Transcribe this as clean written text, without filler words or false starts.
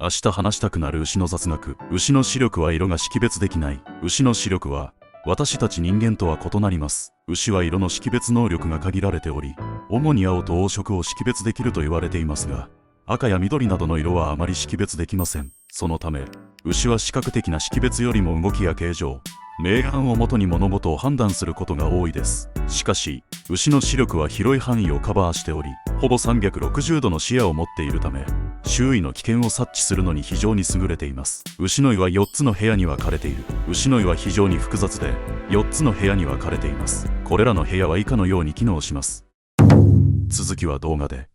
明日話したくなる牛の雑学。牛の視力は色が識別できない。牛の視力は私たち人間とは異なります。牛は色の識別能力が限られており、主に青と黄色を識別できると言われていますが、赤や緑などの色はあまり識別できません。そのため、牛は視覚的な識別よりも動きや形状、明暗をもとに物事を判断することが多いです。しかし、牛の視力は広い範囲をカバーしており、ほぼ360度の視野を持っているため、周囲の危険を察知するのに非常に優れています。牛の胃は4つの部屋に分かれている。牛の胃は非常に複雑で、4つの部屋に分かれています。これらの部屋は以下のように機能します。続きは動画で。